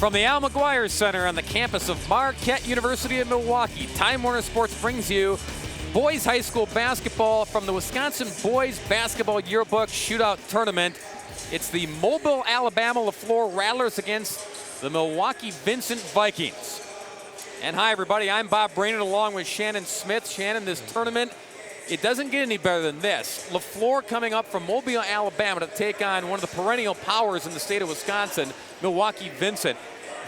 From the Al McGuire Center on the campus of Marquette University in Milwaukee, Time Warner Sports brings you boys high school basketball from the Wisconsin Boys Basketball Yearbook Shootout Tournament. It's the Mobile, Alabama LeFlore Rattlers against the Milwaukee Vincent Vikings. And hi everybody, I'm Bob Brainerd along with Shannon Smith. Shannon, this tournament, it doesn't get any better than this. LeFlore coming up from Mobile, Alabama to take on one of the perennial powers in the state of Wisconsin, Milwaukee Vincent.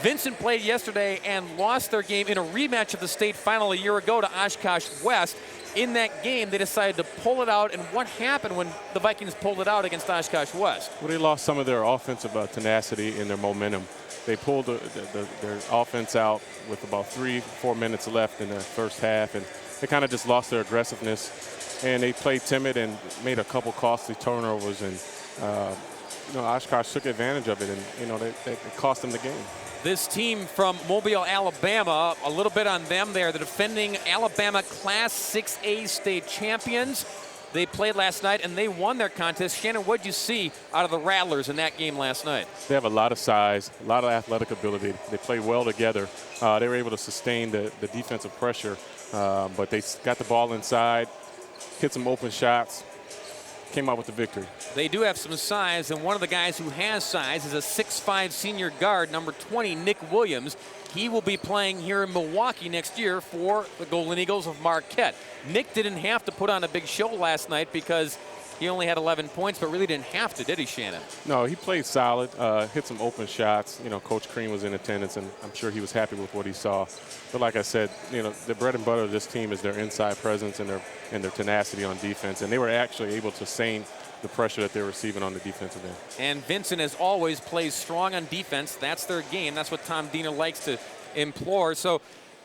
Vincent played yesterday and lost their game in a rematch of the state final a year ago to Oshkosh West. In that game, they decided to pull it out, and what happened when the Vikings pulled it out against Oshkosh West? Well, they lost some of their offensive tenacity and their momentum. They pulled their offense out with about 3-4 minutes left in the first half, and they kind of just lost their aggressiveness, and they played timid and made a couple costly turnovers, and Oshkosh took advantage of it, and they cost them the game. This team from Mobile, Alabama, a little bit on them there. The defending Alabama Class 6A state champions. They played last night and they won their contest. Shannon, what did you see out of the Rattlers in that game last night? They have a lot of size, a lot of athletic ability. They play well together. They were able to sustain the defensive pressure, but they got the ball inside, hit some open shots, came out with the victory. They do have some size, and one of the guys who has size is a 6'5" senior guard, number 20, Nick Williams. He will be playing here in Milwaukee next year for the Golden Eagles of Marquette. Nick didn't have to put on a big show last night because he only had 11 points, but really didn't have to, did he, Shannon? No, he played solid, hit some open shots. Coach Crean was in attendance, and I'm sure he was happy with what he saw. But like I said, the bread and butter of this team is their inside presence and their tenacity on defense, and they were actually able to sustain the pressure that they're receiving on the defensive end. And Vincent, as always, plays strong on defense. That's their game. That's what Tom Diener likes to implore. So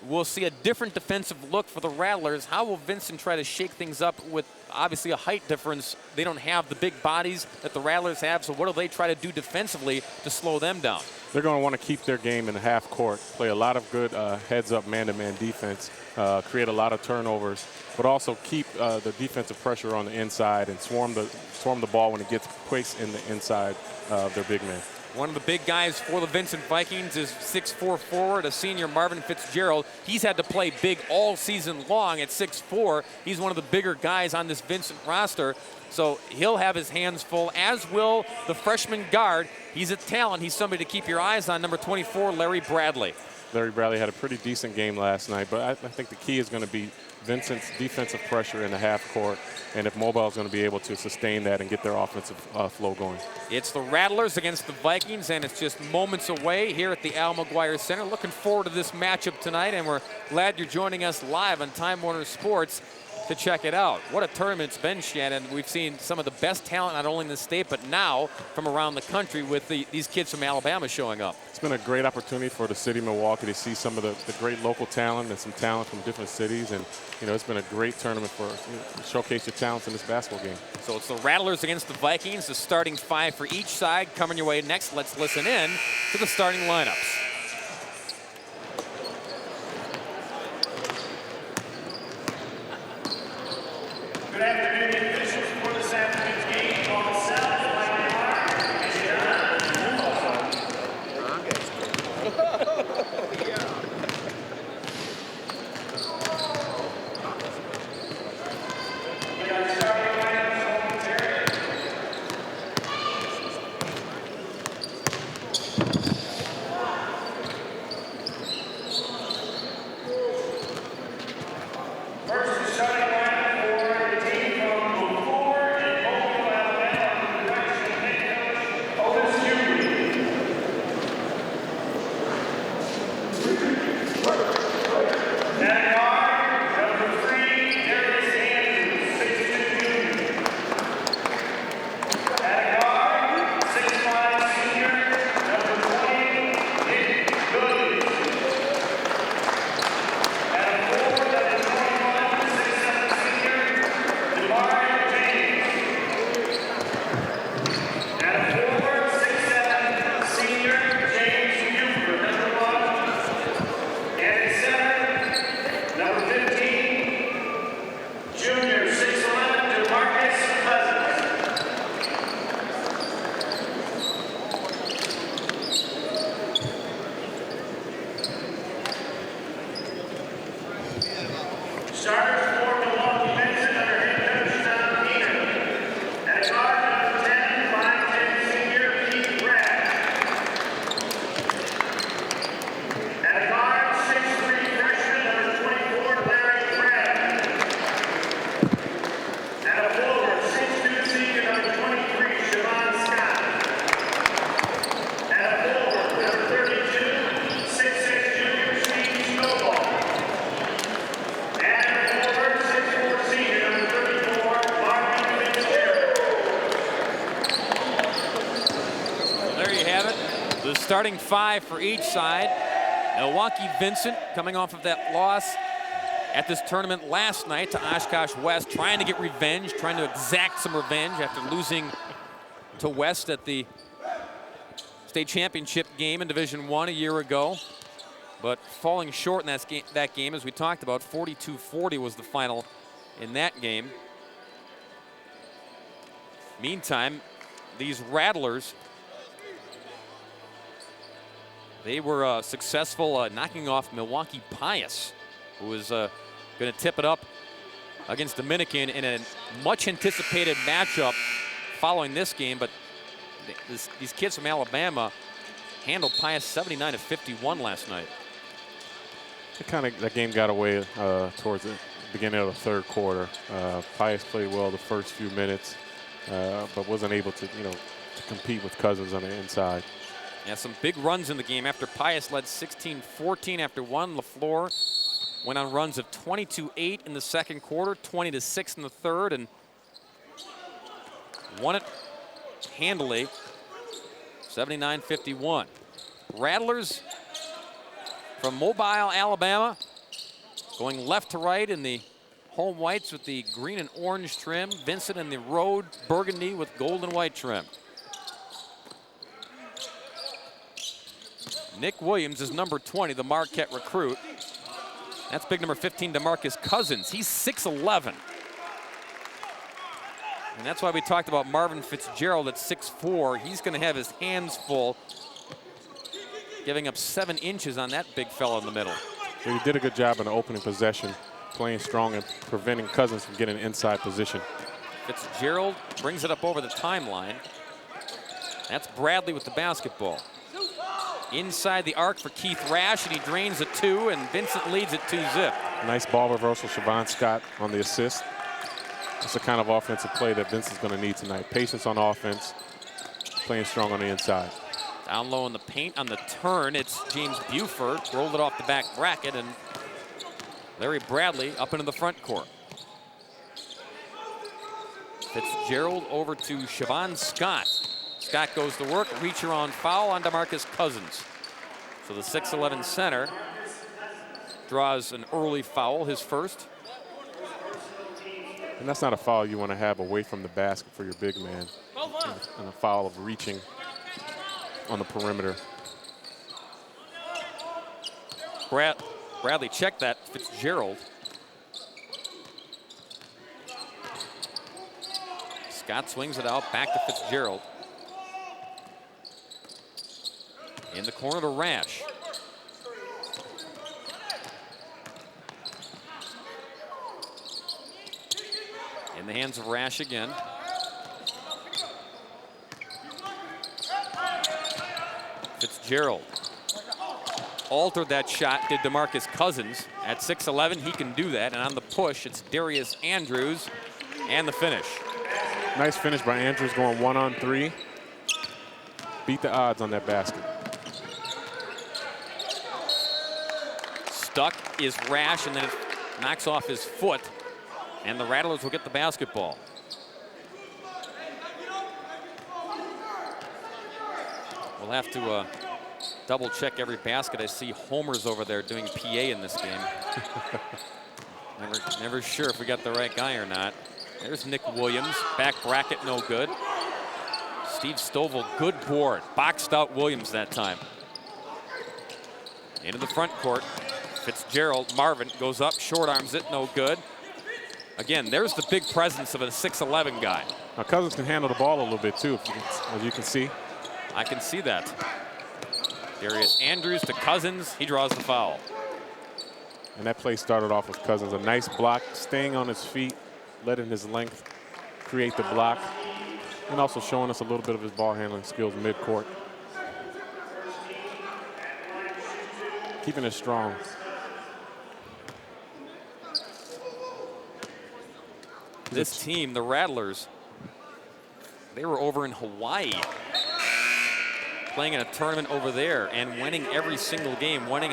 we'll see a different defensive look for the Rattlers. How will Vincent try to shake things up with obviously a height difference? They don't have the big bodies that the Rattlers have, so what do they try to do defensively to slow them down? They're going to want to keep their game in the half court, play a lot of good heads-up man-to-man defense, create a lot of turnovers, but also keep the defensive pressure on the inside and swarm the ball when it gets placed in the inside of their big man. One of the big guys for the Vincent Vikings is 6'4" forward, a senior, Marvin Fitzgerald. He's had to play big all season long at 6'4". He's one of the bigger guys on this Vincent roster, so he'll have his hands full, as will the freshman guard. He's a talent. He's somebody to keep your eyes on, number 24, Larry Bradley. Larry Bradley had a pretty decent game last night, but I think the key is going to be Vincent's defensive pressure in the half court, and if Mobile is going to be able to sustain that and get their offensive flow going. It's the Rattlers against the Vikings, and it's just moments away here at the Al McGuire Center. Looking forward to this matchup tonight, and we're glad you're joining us live on Time Warner Sports to check it out. What a tournament it's been, Shannon. We've seen some of the best talent, not only in the state, but now from around the country with these kids from Alabama showing up. It's been a great opportunity for the city of Milwaukee to see some of the great local talent and some talent from different cities. And, it's been a great tournament for showcase your talents in this basketball game. So it's the Rattlers against the Vikings, the starting five for each side. Coming your way next, let's listen in to the starting lineups. Good afternoon, officials for this afternoon's game. Call South First, the starting lineup for the team from Starters for Milwaukee Vincent under head coach Tom Diener. At guard number 10, 5'10" senior Keith Rash. At guard, 6'3" freshman number 24 Larry Crabb. At a forward, 6'2" senior number 23 Siobhan Scott. At a forward, number 32, 6'6" junior Steve Snowball. And at a forward, 6'4" senior number 34 Marvin Fitzgerald. So there you have it. The starting five for each side. Milwaukee Vincent coming off of that loss at this tournament last night to Oshkosh West, trying to get revenge, trying to exact some revenge after losing to West at the state championship game in Division I a year ago, but falling short in that game, as we talked about. 42-40 was the final in that game. Meantime, these Rattlers, they were successful knocking off Milwaukee Pius, who was going to tip it up against Dominican in a much anticipated matchup following this game. But these kids from Alabama handled Pius 79-51 last night. That game got away towards the beginning of the third quarter. Pius played well the first few minutes, but wasn't able to, to compete with Cousins on the inside. Yeah, some big runs in the game after Pius led 16-14 after one. LeFlore went on runs of 22-8 in the second quarter, 20-6 in the third, and won it handily, 79-51. Rattlers from Mobile, Alabama, going left to right in the home whites with the green and orange trim. Vincent in the road burgundy with gold and white trim. Nick Williams is number 20, the Marquette recruit. That's big number 15, DeMarcus Cousins. He's 6'11". And that's why we talked about Marvin Fitzgerald at 6'4". He's going to have his hands full, giving up 7 inches on that big fella in the middle. Well, he did a good job in the opening possession, playing strong and preventing Cousins from getting inside position. Fitzgerald brings it up over the timeline. That's Bradley with the basketball. Inside the arc for Keith Rash, and he drains a 2, and Vincent leads it 2-zip. Nice ball reversal, Siobhan Scott on the assist. That's the kind of offensive play that Vincent's going to need tonight. Patience on offense, playing strong on the inside. Down low in the paint on the turn, it's James Buford, rolled it off the back bracket, and Larry Bradley up into the front court. Fitzgerald over to Siobhan Scott. Scott goes to work, reacher on foul on DeMarcus Cousins. So the 6'11" center draws an early foul, his first. And that's not a foul you want to have away from the basket for your big man. And a foul of reaching on the perimeter. Bradley checked that, Fitzgerald. Scott swings it out, back to Fitzgerald. In the corner to Rash. In the hands of Rash again. Fitzgerald altered that shot, did DeMarcus Cousins. At 6'11", he can do that. And on the push, it's Darius Andrews and the finish. Nice finish by Andrews, going 1-on-3. Beat the odds on that basket. Stuck is Rash, and then it knocks off his foot, and the Rattlers will get the basketball. We'll have to double check every basket. I see Homer's over there doing PA in this game. never sure if we got the right guy or not. There's Nick Williams, back bracket no good. Steve Stovall, good board, boxed out Williams that time. Into the front court. Fitzgerald, Marvin goes up, short arms it, no good. Again, there's the big presence of a 6'11" guy. Now Cousins can handle the ball a little bit too, as you can see. I can see that. Darius Andrews to Cousins, he draws the foul. And that play started off with Cousins. A nice block, staying on his feet, letting his length create the block, and also showing us a little bit of his ball handling skills mid-court. Keeping it strong. This team, the Rattlers, they were over in Hawaii playing in a tournament over there and winning every single game, winning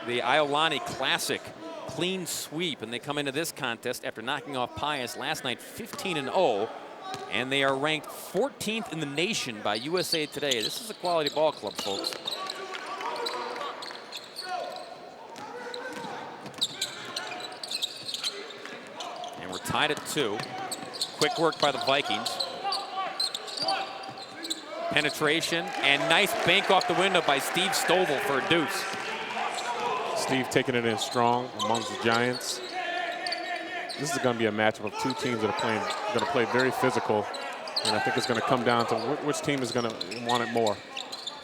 the Iolani Classic clean sweep, and they come into this contest after knocking off Pius last night 15-0, and they are ranked 14th in the nation by USA Today. This is a quality ball club, folks. And we're tied at 2. Quick work by the Vikings. Penetration and nice bank off the window by Steve Stovall for a deuce. Steve taking it in strong amongst the Giants. This is going to be a matchup of two teams that are going to play very physical, and I think it's going to come down to which team is going to want it more.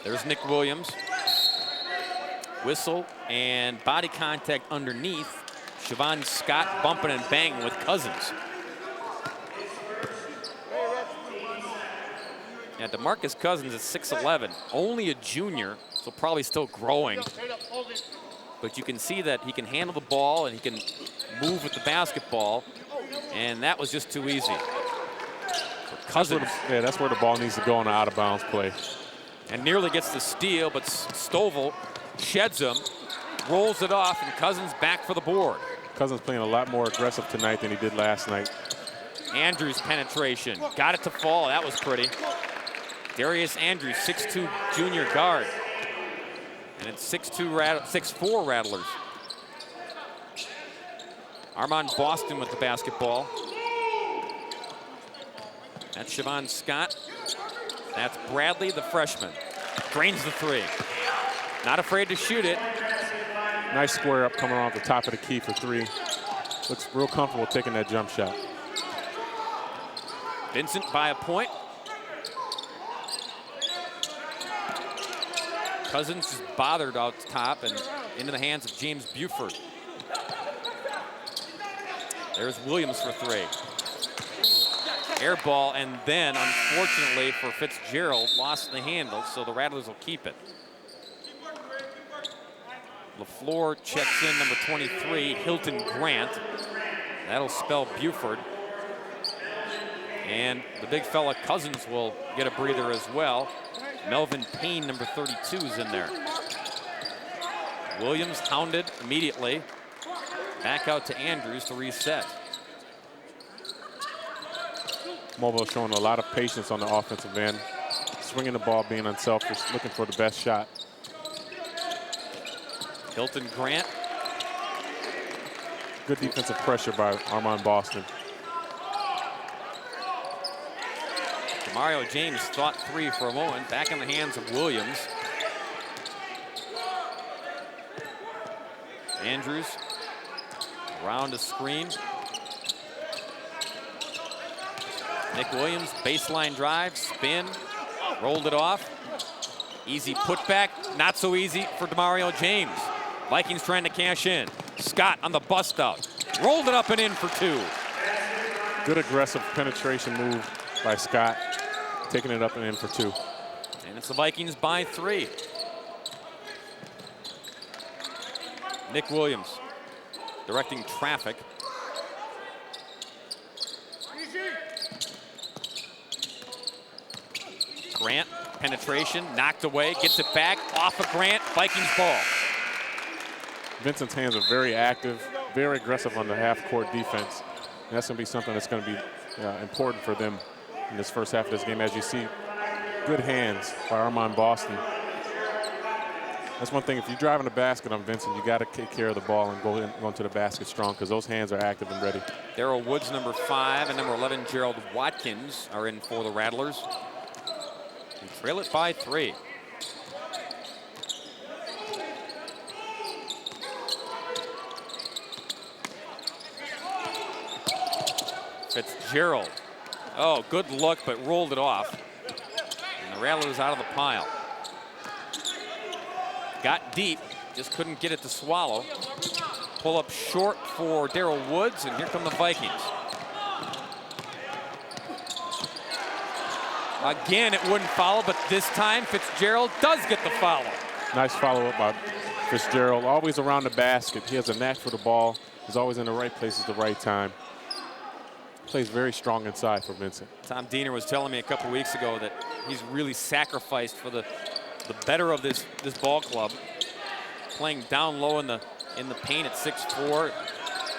There's Nick Williams. Whistle and body contact underneath. Siobhan Scott bumping and banging with Cousins. Yeah, DeMarcus Cousins is 6'11", only a junior, so probably still growing. But you can see that he can handle the ball and he can move with the basketball, and that was just too easy for Cousins. That's where the ball needs to go on an out-of-bounds play. And nearly gets the steal, but Stovall sheds him, rolls it off, and Cousins back for the board. Cousins playing a lot more aggressive tonight than he did last night. Andrews penetration, got it to fall, that was pretty. Darius Andrews, 6'2" junior guard. And it's 6'4" Rattlers. Armand Boston with the basketball. That's Siobhan Scott. That's Bradley, the freshman. Drains the 3. Not afraid to shoot it. Nice square up coming off the top of the key for 3. Looks real comfortable taking that jump shot. Vincent by a point. Cousins is bothered out top and into the hands of James Buford. There's Williams for 3. Air ball, and then, unfortunately for Fitzgerald, lost the handle, so the Rattlers will keep it. LeFlore checks in, number 23, Hilton Grant. That'll spell Buford. And the big fella Cousins will get a breather as well. Melvin Payne, number 32, is in there. Williams hounded immediately. Back out to Andrews to reset. Mobile showing a lot of patience on the offensive end. Swinging the ball, being unselfish, looking for the best shot. Hilton Grant. Good defensive pressure by Armand Boston. Mario James thought 3 for a moment. Back in the hands of Williams. Andrews around a screen. Nick Williams, baseline drive, spin, rolled it off. Easy putback, not so easy for DeMario James. Vikings trying to cash in. Scott on the bust out. Rolled it up and in for 2. Good aggressive penetration move by Scott. Taking it up and in for 2. And it's the Vikings by 3. Nick Williams directing traffic. Grant, penetration, knocked away, gets it back, off of Grant, Vikings ball. Vincent's hands are very active, very aggressive on the half-court defense. And that's going to be something that's going to be important for them in this first half of this game. As you see, good hands by Armand Boston. That's one thing, if you're driving the basket on Vincent, you got to take care of the ball and go into the basket strong, because those hands are active and ready. Darrell Woods, number 5, and number 11, Gerald Watkins, are in for the Rattlers. And trail it by 3. Fitzgerald. Oh, good look, but rolled it off. And the Rattlers out of the pile. Got deep, just couldn't get it to swallow. Pull up short for Darryl Woods, and here come the Vikings. Again, it wouldn't follow, but this time Fitzgerald does get the follow. Nice follow-up by Fitzgerald, always around the basket. He has a knack for the ball. He's always in the right place at the right time. Plays very strong inside for Vincent. Tom Diener was telling me a couple weeks ago that he's really sacrificed for the better of this ball club. Playing down low in the paint at 6'4".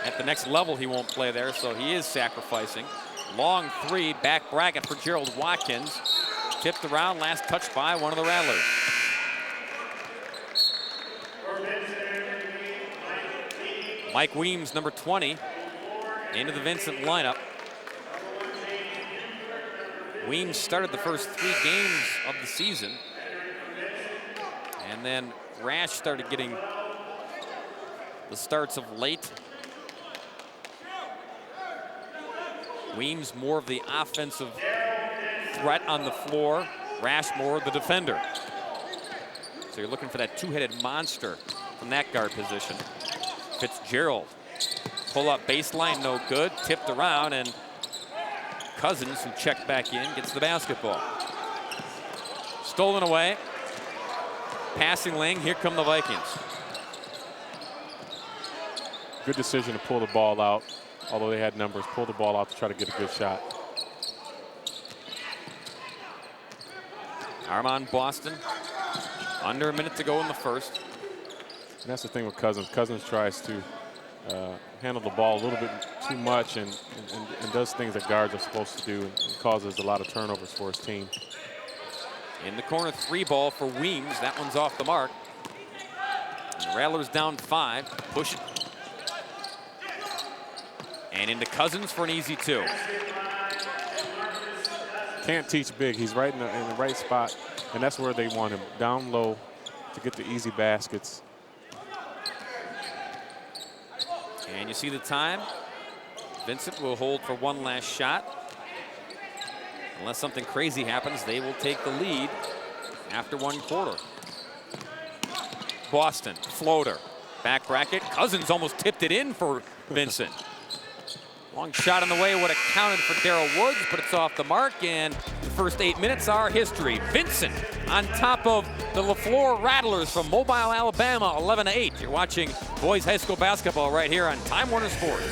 At the next level, he won't play there, so he is sacrificing. Long three, back bracket for Gerald Watkins. Tipped around, last touch by one of the Rattlers. Mike Weems, number 20, into the Vincent lineup. Weems started the first 3 games of the season. And then Rash started getting the starts of late. Weems more of the offensive threat on the floor. Rash more the defender. So you're looking for that two-headed monster from that guard position. Fitzgerald, pull up baseline, no good. Tipped around, and Cousins, who checked back in, gets the basketball. Stolen away. Passing lane, here come the Vikings. Good decision to pull the ball out, although they had numbers. Pull the ball out to try to get a good shot. Armand Boston, under a minute to go in the first. And that's the thing with Cousins. Cousins tries to handle the ball a little bit too much and does things that guards are supposed to do and causes a lot of turnovers for his team. In the corner, 3 ball for Weems. That one's off the mark. And the Rattlers down 5. Push it. And into Cousins for an easy 2. Can't teach big. He's right in the right spot, and that's where they want him, down low to get the easy baskets. And you see the time. Vincent will hold for one last shot. Unless something crazy happens, they will take the lead after 1 quarter. Boston, floater, back bracket. Cousins almost tipped it in for Vincent. Long shot in the way would have counted for Darryl Woods, but it's off the mark, and the first 8 minutes are history. Vincent on top of the LeFlore Rattlers from Mobile, Alabama, 11-8. You're watching boys high school basketball right here on Time Warner Sports.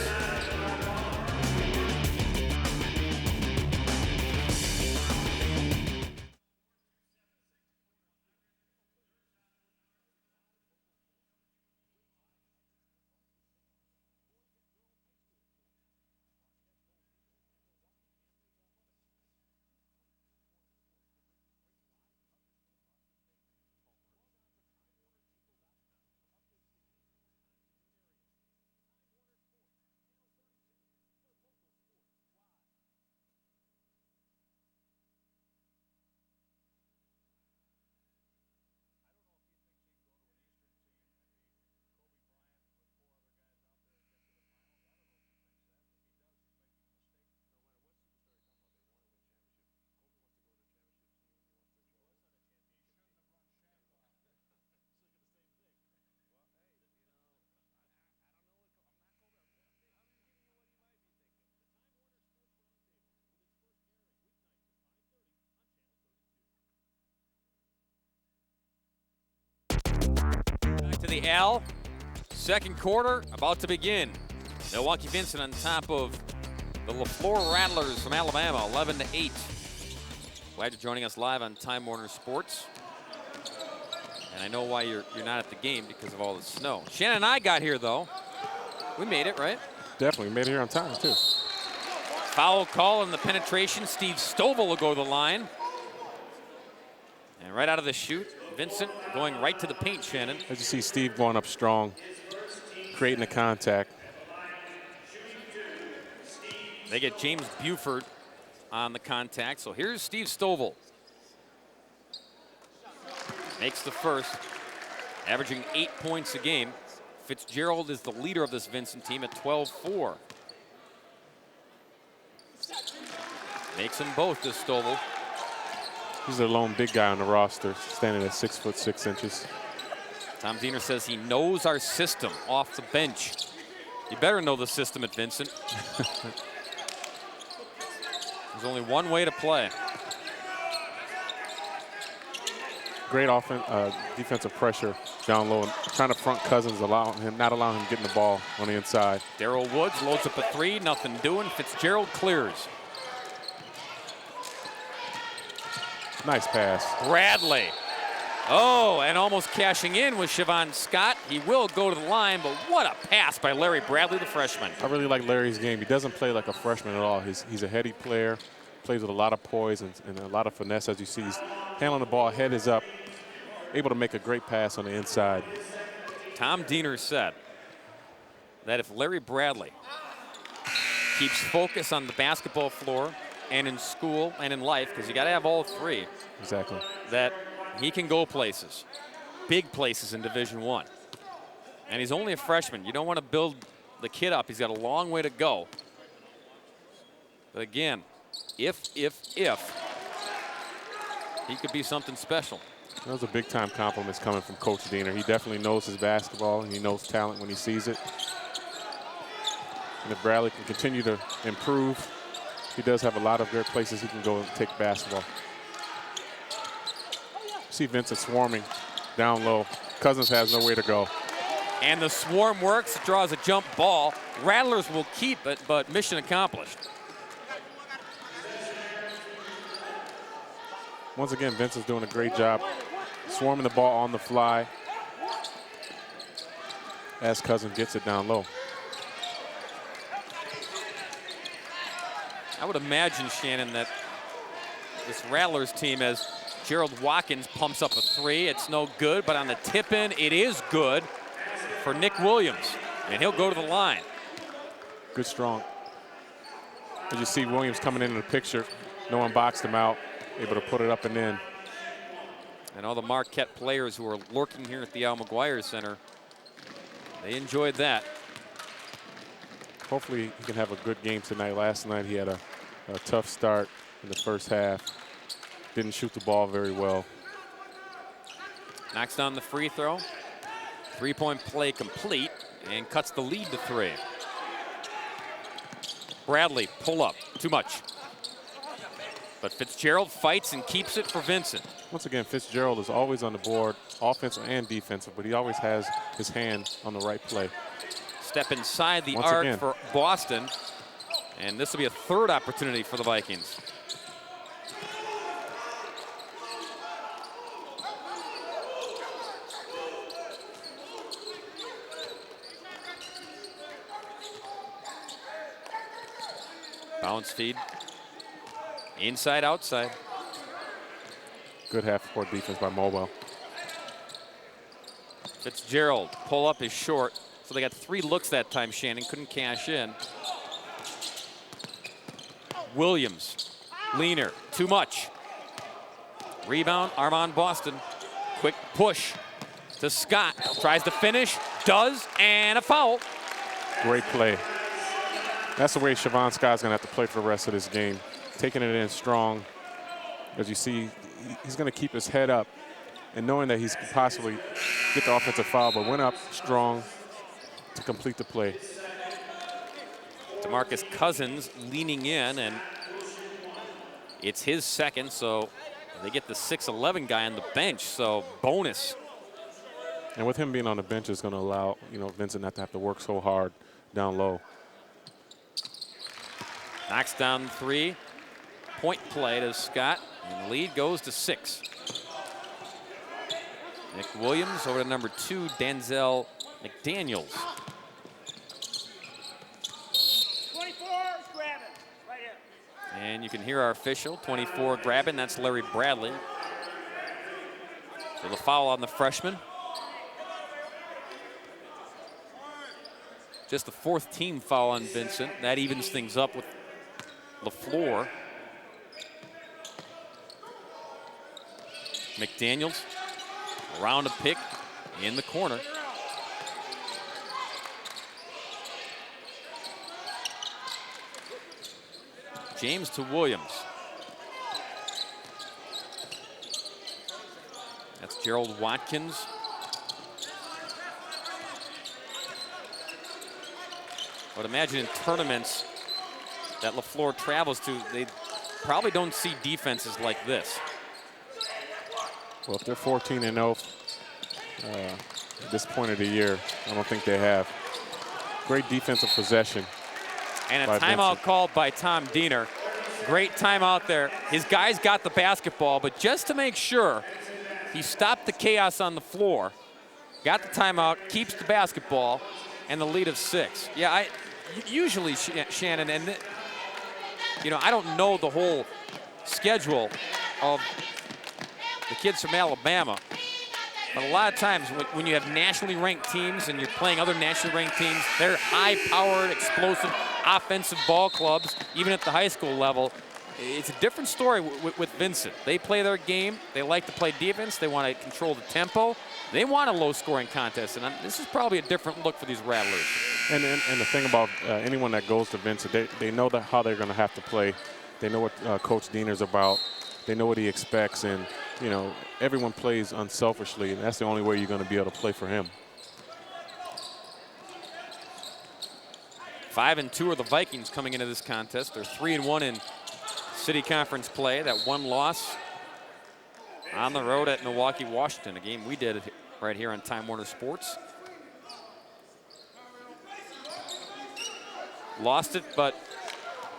To the L, second quarter about to begin. Milwaukee Vincent on top of the LeFlore Rattlers from Alabama, 11-8. Glad you're joining us live on Time Warner Sports. And I know why you're not at the game, because of all the snow. Shannon and I got here though. We made it, right? Definitely made it here on time too. Foul call in the penetration. Steve Stovall will go to the line. And right out of the chute, Vincent going right to the paint, Shannon. As you see, Steve going up strong, creating a contact. They get James Buford on the contact. So here's Steve Stovall. Makes the first, averaging 8 points a game. Fitzgerald is the leader of this Vincent team at 12-4. Makes them both, this Stovall. He's the lone big guy on the roster, standing at 6'6". Tom Diener says he knows our system off the bench. You better know the system at Vincent. There's only one way to play. Great defensive pressure down low, and trying to front Cousins, not allowing him getting the ball on the inside. Darrell Woods loads up a three, nothing doing. Fitzgerald clears. Nice pass. Bradley. Oh, and almost cashing in with Siobhan Scott. He will go to the line, but what a pass by Larry Bradley, the freshman. I really like Larry's game. He doesn't play like a freshman at all. He's a heady player, plays with a lot of poise and a lot of finesse, as you see. He's handling the ball, head is up, able to make a great pass on the inside. Tom Diener said that if Larry Bradley keeps focus on the basketball floor and in school and in life, because you got to have all three. Exactly. That he can go places, big places in Division I. And he's only a freshman. You don't want to build the kid up. He's got a long way to go. But again, if he could be something special. Those are big-time compliments coming from Coach Diener. He definitely knows his basketball, and he knows talent when he sees it. And if Bradley can continue to improve, he does have a lot of great places he can go and take basketball. See Vincent swarming down low. Cousins has nowhere to go. And the swarm works, draws a jump ball. Rattlers will keep it, but mission accomplished. Once again, Vincent's doing a great job swarming the ball on the fly as Cousins gets it down low. I would imagine, Shannon, that this Rattlers team, as Gerald Watkins pumps up a three, it's no good, but on the tip-in, it is good for Nick Williams, and he'll go to the line. Good strong. As you see Williams coming into the picture, no one boxed him out, able to put it up and in. And all the Marquette players who are lurking here at the Al McGuire Center, they enjoyed that. Hopefully he can have a good game tonight. Last night he had a tough start in the first half. Didn't shoot the ball very well. Knocks down the free throw. Three-point play complete and cuts the lead to three. Bradley, pull up, too much. But Fitzgerald fights and keeps it for Vincent. Once again, Fitzgerald is always on the board, offensive and defensive, but he always has his hand on the right play. Step inside the arc for Boston. And this will be a third opportunity for the Vikings. Bounce feed. Inside, outside. Good half-court defense by Mobile. Fitzgerald, pull up is short. So they got three looks that time, Shannon. Couldn't cash in. Williams, Leaner, too much. Rebound, Armand Boston. Quick push to Scott. Tries to finish, does, and a foul. Great play. That's the way Siobhan Scott's gonna have to play for the rest of this game. Taking it in strong. As you see, he's gonna keep his head up and knowing that he's possibly get the offensive foul, but went up strong to complete the play. DeMarcus Cousins leaning in, and it's his second, so they get the 6'11" guy on the bench, so bonus. And with him being on the bench, it's going to allow Vincent not to have to work so hard down low. Knocks down three. Point play to Scott, and the lead goes to 6. Nick Williams over to number 2, Denzel McDaniels. 24 is grabbing right here. And you can hear our official, 24 grabbing, that's Larry Bradley. So the foul on the freshman. Just the 4th team foul on Vincent. That evens things up with LeFlore. McDaniels around a pick in the corner. James to Williams. That's Gerald Watkins But imagine in tournaments that LeFlore travels to, they probably don't see defenses like this. Well, if they're 14-0 at this point of the year, I don't think they have. Great defensive possession. And a timeout called by Tom Diener. Great timeout there. His guys got the basketball, but just to make sure, he stopped the chaos on the floor, got the timeout, keeps the basketball, and the lead of 6. Yeah, usually, Shannon, and you know, I don't know the whole schedule of the kids from Alabama, but a lot of times when you have nationally ranked teams and you're playing other nationally ranked teams, they're high-powered, explosive, offensive ball clubs, even at the high school level. It's a different story with Vincent. They play their game. They like to play defense. They want to control the tempo. They want a low-scoring contest, and this is probably a different look for these Rattlers. And the thing about anyone that goes to Vincent, they know how they're going to have to play. They know what Coach Diener's about. They know what he expects, and you know, everyone plays unselfishly, and that's the only way you're going to be able to play for him. 5-2 are the Vikings coming into this contest. They're 3-1 in City Conference play. That one loss on the road at Milwaukee, Washington, a game we did right here on Time Warner Sports. Lost it, but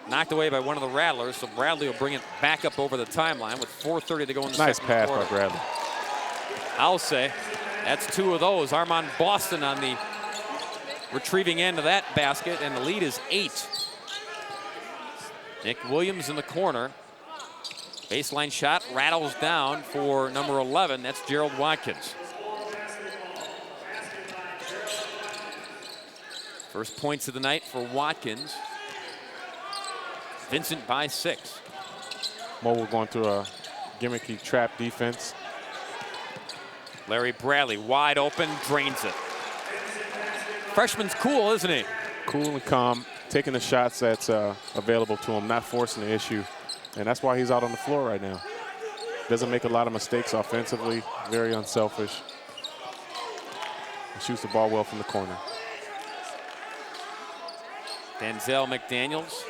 knocked away by one of the Rattlers, so Bradley will bring it back up over the timeline with 4:30 to go in the nice second pass quarter. by Bradley. I'll say that's 2 of those. Armand Boston on the retrieving end of that basket, and the lead is 8. Nick Williams in the corner. Baseline shot rattles down for number 11. That's Gerald Watkins. First points of the night for Watkins. Vincent by 6. Mobile going through a gimmicky trap defense. Larry Bradley wide open, drains it. Freshman's cool, isn't he? Cool and calm, taking the shots that's available to him, not forcing the issue. And that's why he's out on the floor right now. Doesn't make a lot of mistakes offensively, very unselfish. He shoots the ball well from the corner. Denzel McDaniels.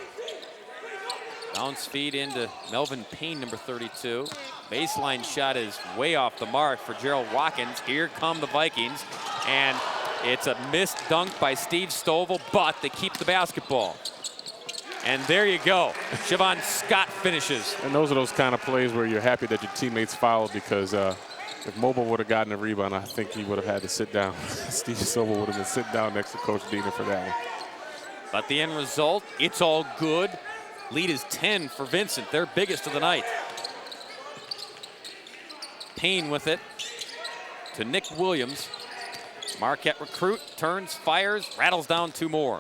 Bounce feed into Melvin Payne, number 32. Baseline shot is way off the mark for Gerald Watkins. Here come the Vikings, and it's a missed dunk by Steve Stovall, but they keep the basketball. And there you go. Siobhan Scott finishes. And those are those kind of plays where you're happy that your teammates fouled, because if Mobile would have gotten a rebound, I think he would have had to sit down. Steve Stovall would have been sitting down next to Coach Diener for that one. But the end result, it's all good. Lead is 10 for Vincent, their biggest of the night. Payne with it to Nick Williams. Marquette recruit, turns, fires, rattles down 2 more.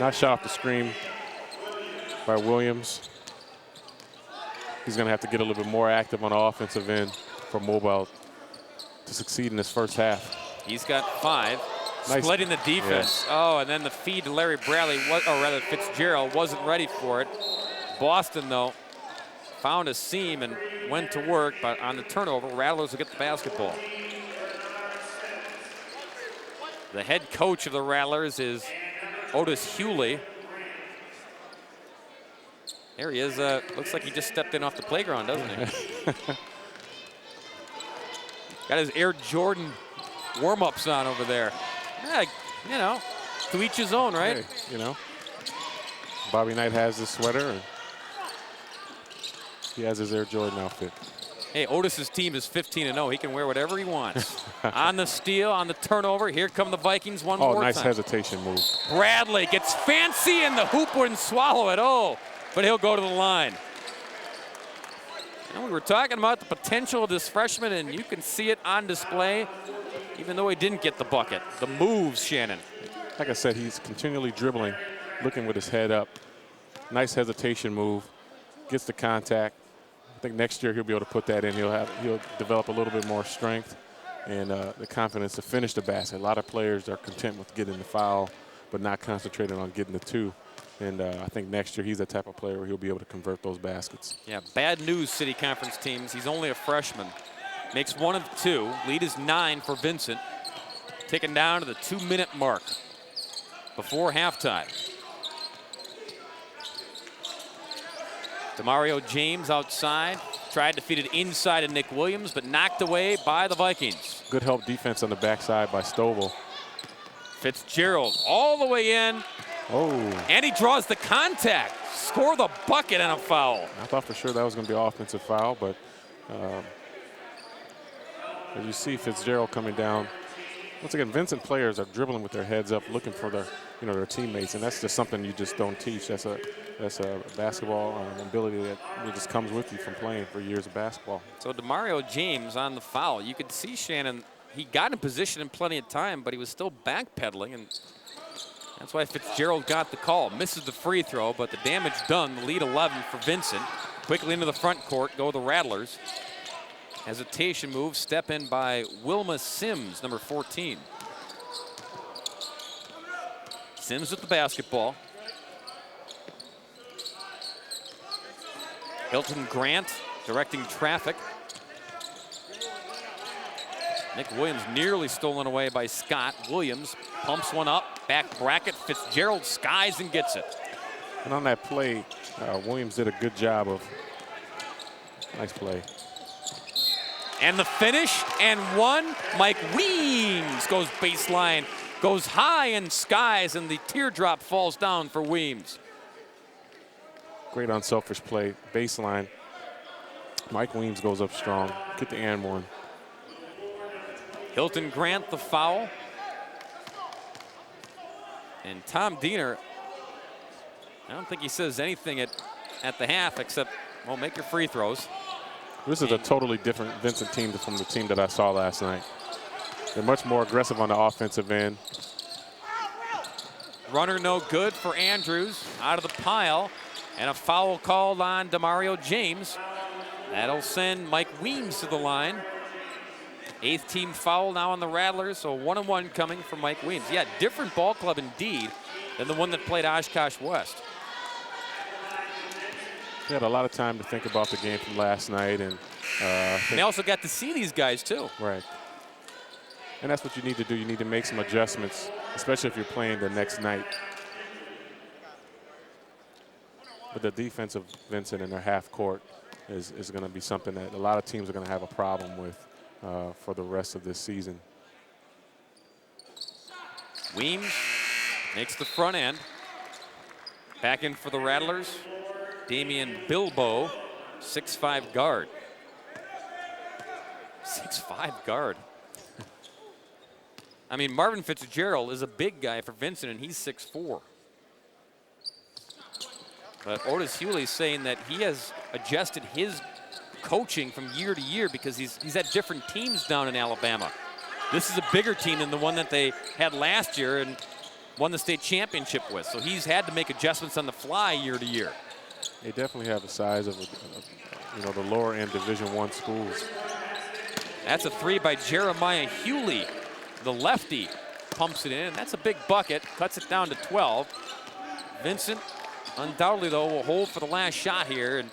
Nice shot off the screen by Williams. He's going to have to get a little bit more active on the offensive end for Mobile to succeed in this first half. He's got 5. Nice. Splitting the defense. Yeah. Oh, and then the feed to Larry Bradley, or rather Fitzgerald, wasn't ready for it. Boston, though, found a seam and went to work, but on the turnover, Rattlers will get the basketball. The head coach of the Rattlers is Otis Hughley. There he is. Looks like he just stepped in off the playground, doesn't he? Got his Air Jordan warm-ups on over there. Yeah, you know, to each his own, right? Hey, you know, Bobby Knight has his sweater, and he has his Air Jordan outfit. Hey, Otis's team is 15-0. He can wear whatever he wants. On the steal, on the turnover. Here come the Vikings one more time. Oh, nice hesitation move. Bradley gets fancy, and the hoop wouldn't swallow it. Oh, but he'll go to the line. And we were talking about the potential of this freshman, and you can see it on display, even though he didn't get the bucket. The moves, Shannon. Like I said, he's continually dribbling, looking with his head up. Nice hesitation move, gets the contact. I think next year he'll be able to put that in. He'll develop a little bit more strength and the confidence to finish the basket. A lot of players are content with getting the foul, but not concentrating on getting the 2. And I think next year he's the type of player where he'll be able to convert those baskets. Yeah, bad news, City Conference teams. He's only a freshman. Makes 1 of 2. Lead is 9 for Vincent. Taken down to the 2-minute mark. before halftime. DeMario James outside. Tried to feed it inside to Nick Williams, but knocked away by the Vikings. Good help defense on the backside by Stovall. Fitzgerald all the way in. Oh. And he draws the contact. Score the bucket and a foul. I thought for sure that was going to be an offensive foul, but as you see Fitzgerald coming down. Once again, Vincent players are dribbling with their heads up, looking for their, their teammates, and that's just something you just don't teach. That's a basketball ability that just comes with you from playing for years of basketball. So DeMario James on the foul. You could see Shannon, he got in position in plenty of time, but he was still backpedaling, and that's why Fitzgerald got the call. Misses the free throw, but the damage done. The lead 11 for Vincent. Quickly into the front court go the Rattlers. Hesitation move, step in by Wilma Sims, number 14. Sims with the basketball. Hilton Grant directing traffic. Nick Williams nearly stolen away by Scott. Williams pumps one up, back bracket. Fitzgerald skies and gets it. And on that play, Williams did a good job of, nice play. And the finish, and one. Mike Weems goes baseline, goes high and skies, and the teardrop falls down for Weems. Great unselfish play, baseline. Mike Weems goes up strong, get the and one. Hilton Grant the foul. And Tom Diener, I don't think he says anything at the half except, well, make your free throws. This is a totally different Vincent team from the team that I saw last night. They're much more aggressive on the offensive end. Runner no good for Andrews, out of the pile, and a foul called on DeMario James. That'll send Mike Weems to the line. 8th team foul now on the Rattlers, so 1-1 coming from Mike Weems. Yeah, different ball club indeed than the one that played Oshkosh West. They had a lot of time to think about the game from last night, and they also got to see these guys too. Right. And that's what you need to do. You need to make some adjustments, especially if you're playing the next night. But the defense of Vincent in their half court is going to be something that a lot of teams are going to have a problem with for the rest of this season. Weems makes the front end. Back in for the Rattlers. Damian Bilbo, 6'5" guard. 6'5" guard. I mean, Marvin Fitzgerald is a big guy for Vincent, and he's 6'4". But Otis Hughley is saying that he has adjusted his coaching from year to year because he's had different teams down in Alabama. This is a bigger team than the one that they had last year and won the state championship with. So he's had to make adjustments on the fly year to year. They definitely have the size of, the lower end Division I schools. That's a three by Jeremiah Hughley. The lefty pumps it in. That's a big bucket. Cuts it down to 12. Vincent, undoubtedly, though, will hold for the last shot here and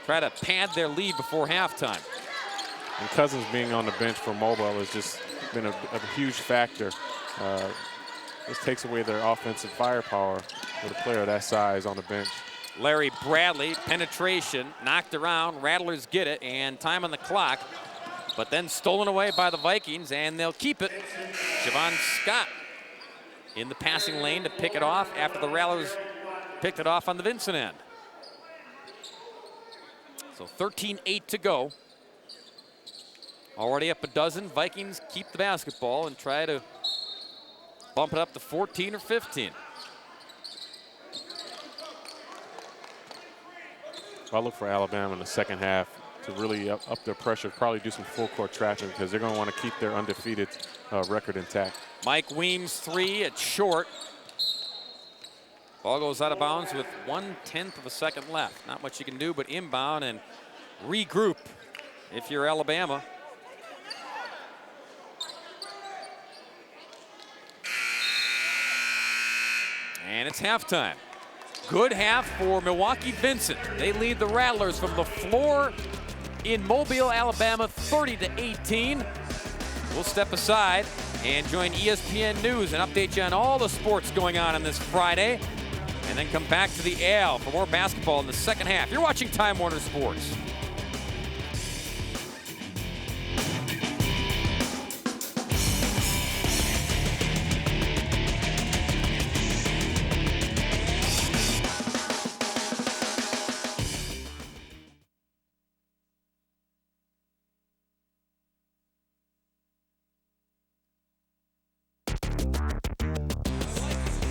try to pad their lead before halftime. And Cousins being on the bench for Mobile has just been a huge factor. This takes away their offensive firepower with a player that size on the bench. Larry Bradley, penetration, knocked around. Rattlers get it, and time on the clock. But then stolen away by the Vikings, and they'll keep it. Javon Scott in the passing lane to pick it off after the Rattlers picked it off on the Vincent end. So 13-8 to go. Already up a dozen. Vikings keep the basketball and try to bump it up to 14 or 15. I look for Alabama in the second half to really up their pressure, probably do some full court traffic because they're going to want to keep their undefeated record intact. Mike Weems' three, it's short. Ball goes out of bounds with 1/10 of a second left. Not much you can do but inbound and regroup if you're Alabama. And it's halftime. Good half for Milwaukee Vincent. They lead the Rattlers from LeFlore in Mobile, Alabama, 30-18. We'll step aside and join ESPN News and update you on all the sports going on this Friday. And then come back to the Ale for more basketball in the second half. You're watching Time Warner Sports.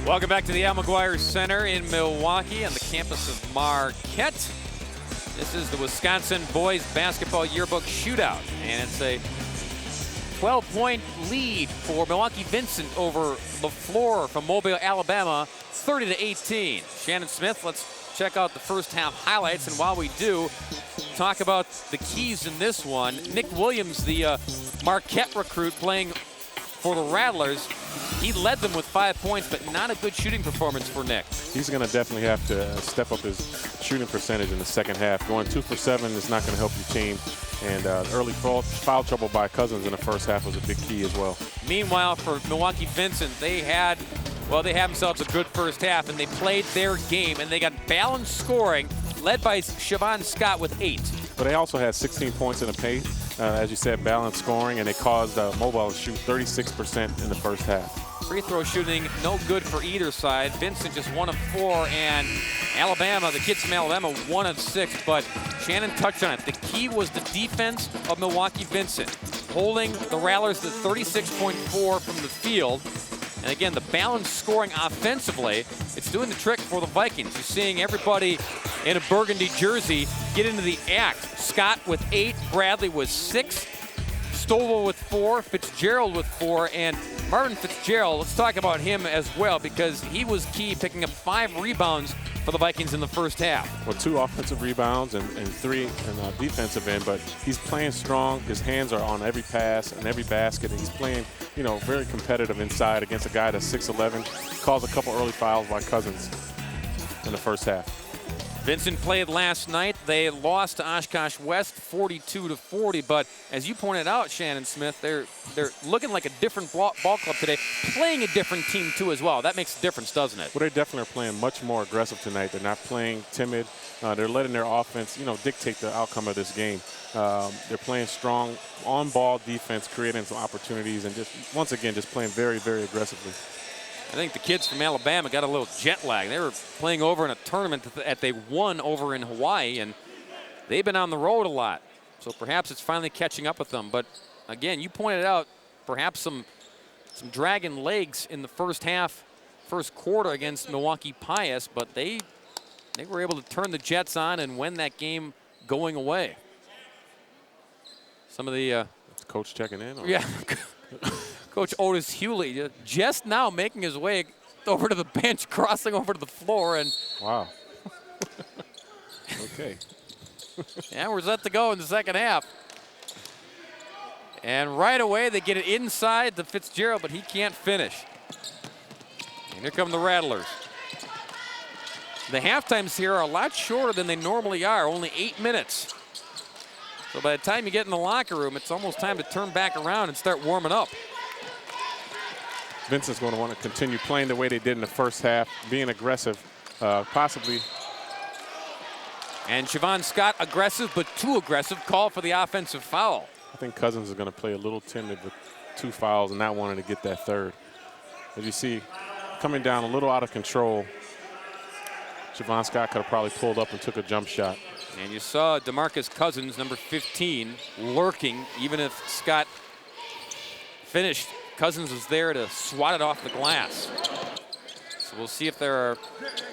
Welcome back to the Al McGuire Center in Milwaukee on the campus of Marquette. This is the Wisconsin Boys Basketball Yearbook Shootout, and it's a 12-point lead for Milwaukee Vincent over LeFlore from Mobile, Alabama, 30-18. Shannon Smith, let's check out the first half highlights, and while we do, talk about the keys in this one. Nick Williams, the Marquette recruit playing for the Rattlers, he led them with 5 points, but not a good shooting performance for Nick. He's going to definitely have to step up his shooting percentage in the second half. Going 2 for 7 is not going to help your team. And early foul trouble by Cousins in the first half was a big key as well. Meanwhile, for Milwaukee Vincent, they had themselves a good first half, and they played their game, and they got balanced scoring, led by Siobhan Scott with 8. But they also had 16 points in the paint. As you said, balanced scoring, and they caused Mobile to shoot 36% in the first half. Free throw shooting no good for either side. Vincent just 1 of 4, and Alabama, the kids from Alabama, 1 of 6, but Shannon touched on it. The key was the defense of Milwaukee Vincent, holding the Rattlers to 36.4 from the field. And again, the balanced scoring offensively, it's doing the trick for the Vikings. You're seeing everybody in a burgundy jersey get into the act. Scott with 8, Bradley with 6, Stovall with 4, Fitzgerald with 4, and Marvin Fitzgerald, let's talk about him as well, because he was key, picking up 5 rebounds for the Vikings in the first half. Well, 2 offensive rebounds and 3 in defensive end, but he's playing strong. His hands are on every pass and every basket, and he's playing, very competitive inside against a guy that's 6'11". Calls a couple early fouls by Cousins in the first half. Vincent played last night. They lost to Oshkosh West 42-40, but as you pointed out, Shannon Smith, they're looking like a different ball club today, playing a different team too as well. That makes a difference, doesn't it? Well, they definitely are playing much more aggressive tonight. They're not playing timid. They're letting their offense, dictate the outcome of this game. They're playing strong on-ball defense, creating some opportunities, and just once again, just playing very, very aggressively. I think the kids from Alabama got a little jet lag. They were playing over in a tournament that they won over in Hawaii, and they've been on the road a lot. So perhaps it's finally catching up with them. But again, you pointed out perhaps some dragging legs in the first quarter against Milwaukee Pius, but they were able to turn the Jets on and win that game going away. Some of the coach checking in? Or? Yeah. Coach Otis Hughley just now making his way over to the bench, crossing over to the floor, and wow. Okay. Yeah, we're set to go in the second half. And right away they get it inside to Fitzgerald, but he can't finish. And here come the Rattlers. The half times here are a lot shorter than they normally are, only 8 minutes. So by the time you get in the locker room, it's almost time to turn back around and start warming up. Vincent's going to want to continue playing the way they did in the first half, being aggressive, possibly. And Siobhan Scott, aggressive, but too aggressive, call for the offensive foul. I think Cousins is going to play a little timid with 2 fouls and not wanting to get that third. As you see, coming down a little out of control, Siobhan Scott could have probably pulled up and took a jump shot. And you saw DeMarcus Cousins, number 15, lurking. Even if Scott finished, Cousins was there to swat it off the glass. So we'll see if there are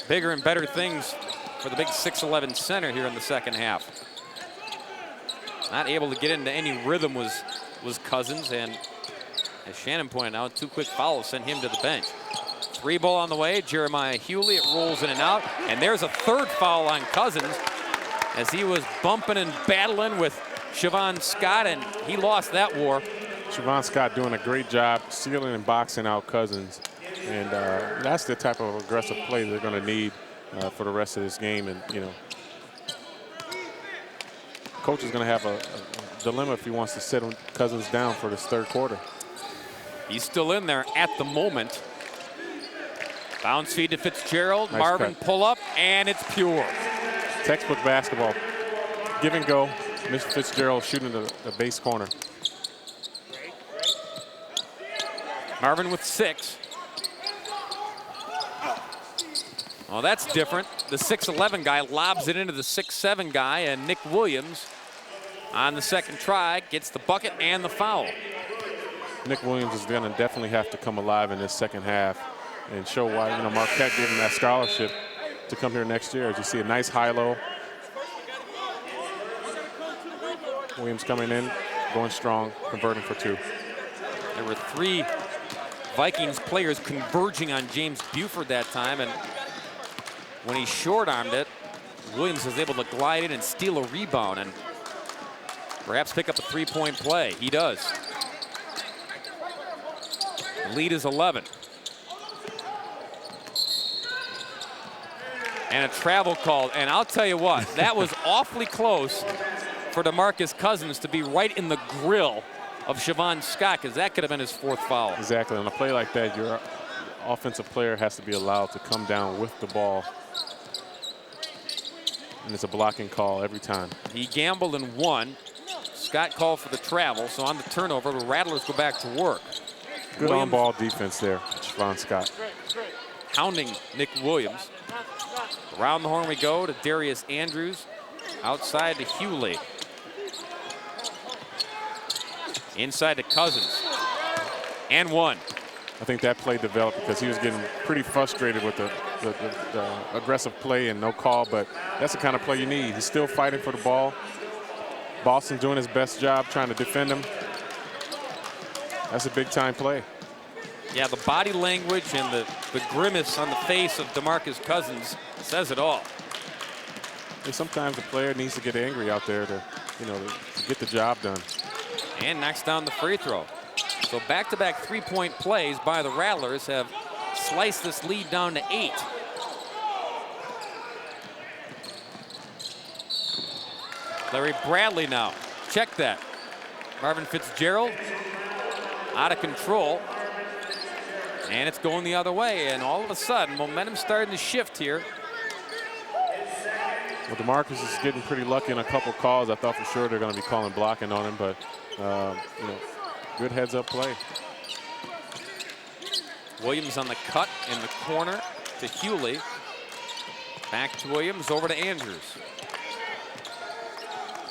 bigger and better things for the big 6'11" center here in the second half. Not able to get into any rhythm was Cousins, and as Shannon pointed out, 2 quick fouls sent him to the bench. 3 ball on the way, Jeremiah Hughley, it rolls in and out, and there's a 3rd foul on Cousins as he was bumping and battling with Siobhan Scott, and he lost that war. Siobhan Scott doing a great job sealing and boxing out Cousins, and that's the type of aggressive play they're going to need for the rest of this game. And coach is going to have a dilemma if he wants to sit Cousins down for this 3rd quarter. He's still in there at the moment. Bounce feed to Fitzgerald. Nice Marvin cut. pull up, and it's pure. Textbook basketball. Give and go. Mr. Fitzgerald shooting the base corner. Marvin with 6. Well, that's different. The 6'11 guy lobs it into the 6'7 guy, and Nick Williams on the second try gets the bucket and the foul. Nick Williams is going to definitely have to come alive in this second half and show why, you know, Marquette gave him that scholarship to come here next year. As you see, a nice high-low. Williams coming in, going strong, converting for 2. There were 3 Vikings players converging on James Buford that time, and when he short-armed it, Williams was able to glide in and steal a rebound and perhaps pick up a 3-point play. He does. The lead is 11. And a travel call, and I'll tell you what, that was awfully close for DeMarcus Cousins to be right in the grill of Siobhan Scott, because that could have been his 4th foul. Exactly. On a play like that, your offensive player has to be allowed to come down with the ball. And it's a blocking call every time. He gambled and won. Scott called for the travel, so on the turnover, the Rattlers go back to work. Good on-ball defense there, Siobhan Scott. Hounding Nick Williams. Around the horn we go to Darius Andrews. Outside to Hughley. Inside to Cousins. And 1. I think that play developed because he was getting pretty frustrated with the aggressive play and no call, but that's the kind of play you need. He's still fighting for the ball. Boston doing his best job trying to defend him. That's a big-time play. Yeah, the body language and the grimace on the face of DeMarcus Cousins says it all. And sometimes the player needs to get angry out there to, you know, to get the job done. And knocks down the free throw. So back-to-back 3-point plays by the Rattlers have sliced this lead down to 8. Larry Bradley now. Check that. Marvin Fitzgerald out of control. And it's going the other way. And all of a sudden, momentum starting to shift here. Well, DeMarcus is getting pretty lucky in a couple calls. I thought for sure they're going to be calling blocking on him, but you know, good heads-up play. Williams on the cut in the corner to Hughley. Back to Williams, over to Andrews.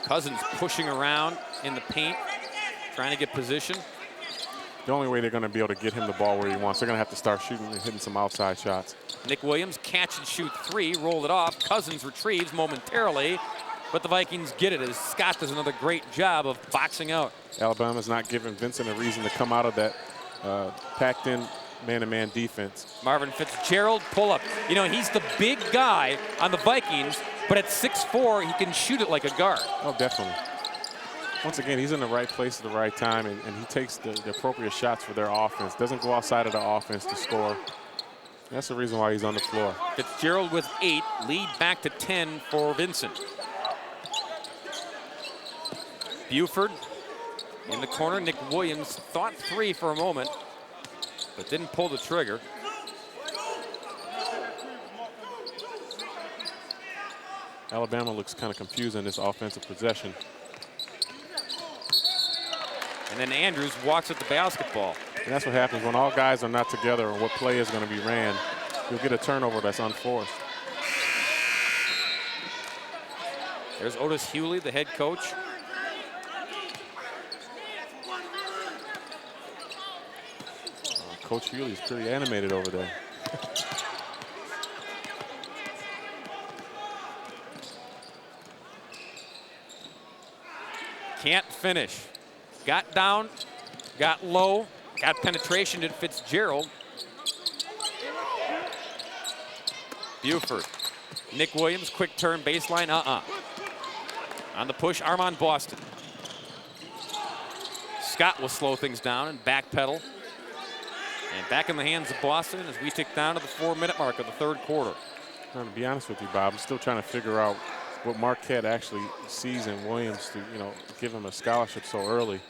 Cousins pushing around in the paint, trying to get position. The only way they're going to be able to get him the ball where he wants, they're going to have to start shooting and hitting some outside shots. Nick Williams, catch and shoot 3, rolled it off. Cousins retrieves momentarily, but the Vikings get it as Scott does another great job of boxing out. Alabama's not giving Vincent a reason to come out of that packed-in man-to-man defense. Marvin Fitzgerald, pull up. You know, he's the big guy on the Vikings, but at 6'4", he can shoot it like a guard. Oh, definitely. Once again, he's in the right place at the right time, and he takes the appropriate shots for their offense. Doesn't go outside of the offense to score. That's the reason why he's on the floor. Fitzgerald with 8, lead back to 10 for Vincent. Buford in the corner. Nick Williams thought 3 for a moment, but didn't pull the trigger. Alabama looks kind of confused in this offensive possession. And then Andrews walks at the basketball. And that's what happens when all guys are not together on what play is going to be ran. You'll get a turnover that's unforced. There's Otis Hughley, the head coach. Coach Hughley's pretty animated over there. Can't finish. Got down, got low, got penetration to Fitzgerald. Buford. Nick Williams, quick turn, baseline, On the push, Armand Boston. Scott will slow things down and backpedal. And back in the hands of Boston as we tick down to the 4-minute mark of the 3rd quarter. Now, to be honest with you, Bob, I'm still trying to figure out what Marquette actually sees in Williams to, you know, give him a scholarship so early.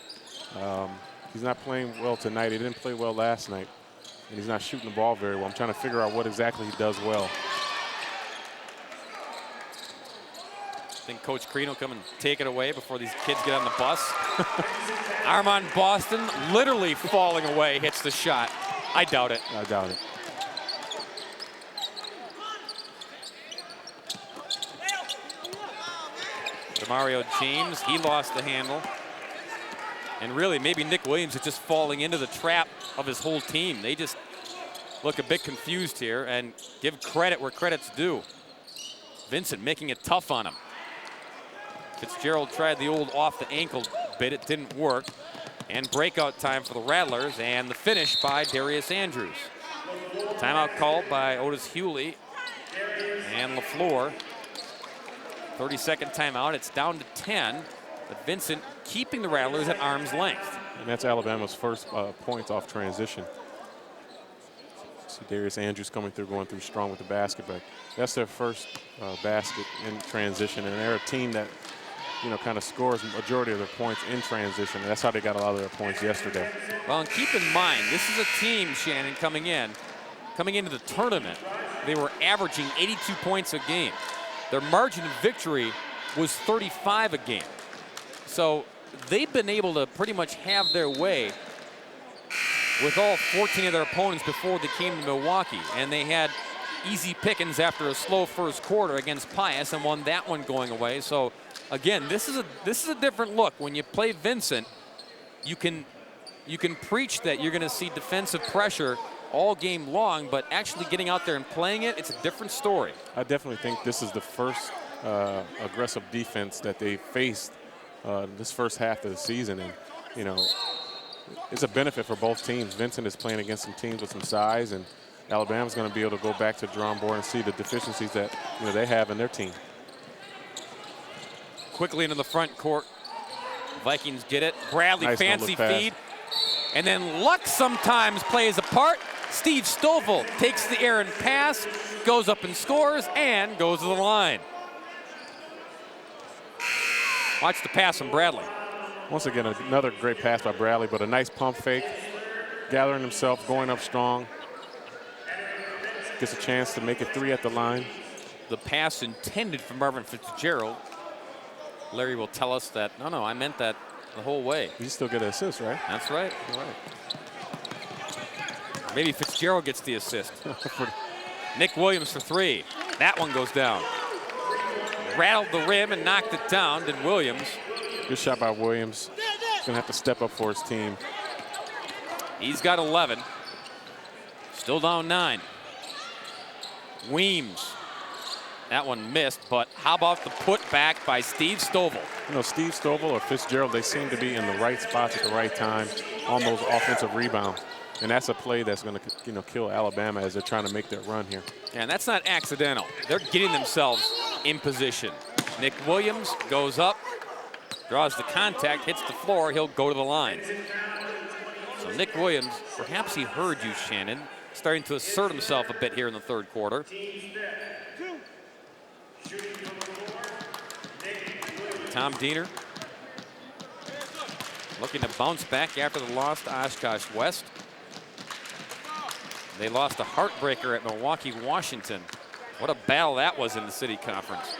He's not playing well tonight. He didn't play well last night. And he's not shooting the ball very well. I'm trying to figure out what exactly he does well. I think Coach Crean will come and take it away before these kids get on the bus. Armand Boston literally falling away, hits the shot. I doubt it. I doubt it. DeMarcus James, he lost the handle. And really, maybe Nick Williams is just falling into the trap of his whole team. They just look a bit confused here, and give credit where credit's due. Vincent making it tough on him. Fitzgerald tried the old off the ankle bit. It didn't work. And breakout time for the Rattlers, and the finish by Darius Andrews. Timeout called by Otis Hughley and LeFlore. 30-second timeout. It's down to 10, but Vincent keeping the Rattlers at arm's length. And that's Alabama's first points off transition. See Darius Andrews coming through, going through strong with the basket, but that's their first basket in transition, and they're a team that, you know, kind of scores majority of their points in transition. That's how they got a lot of their points yesterday. Well, and keep in mind, this is a team, Shannon, coming into the tournament, they were averaging 82 points a game. Their margin of victory was 35 a game. So they've been able to pretty much have their way with all 14 of their opponents before they came to Milwaukee. And they had easy pickings after a slow first quarter against Pius and won that one going away. So again, this is a different look. When you play Vincent, you can preach that you're going to see defensive pressure all game long, but actually getting out there and playing it, it's a different story. I definitely think this is the first aggressive defense that they faced this first half of the season, and you know, it's a benefit for both teams. Vincent is playing against some teams with some size, and Alabama's going to be able to go back to the drawing board and see the deficiencies that, you know, they have in their team. Quickly into the front court, Vikings get it. Bradley, nice fancy feed, and then luck sometimes plays a part. Steve Stovall takes the errant pass, goes up and scores, and goes to the line. Watch the pass from Bradley. Once again, another great pass by Bradley, but a nice pump fake, gathering himself, going up strong. Gets a chance to make it 3 at the line. The pass intended for Marvin Fitzgerald. Larry will tell us that, no, I meant that the whole way. You still get an assist, right? That's right. You're right. Maybe Fitzgerald gets the assist. Nick Williams for 3. That one goes down. Rattled the rim and knocked it down, did Williams. Good shot by Williams. He's going to have to step up for his team. He's got 11. Still down 9. Weems. That one missed, but how about the putback by Steve Stovall? You know, Steve Stovall or Fitzgerald, they seem to be in the right spots at the right time on those offensive rebounds. And that's a play that's going to, you know, kill Alabama as they're trying to make their run here. And that's not accidental. They're getting themselves in position. Nick Williams goes up, draws the contact, hits the floor, he'll go to the line. So Nick Williams, perhaps he heard you, Shannon, starting to assert himself a bit here in the third quarter. Tom Diener looking to bounce back after the loss to Oshkosh West. They lost a heartbreaker at Milwaukee, Washington. What a battle that was in the City Conference.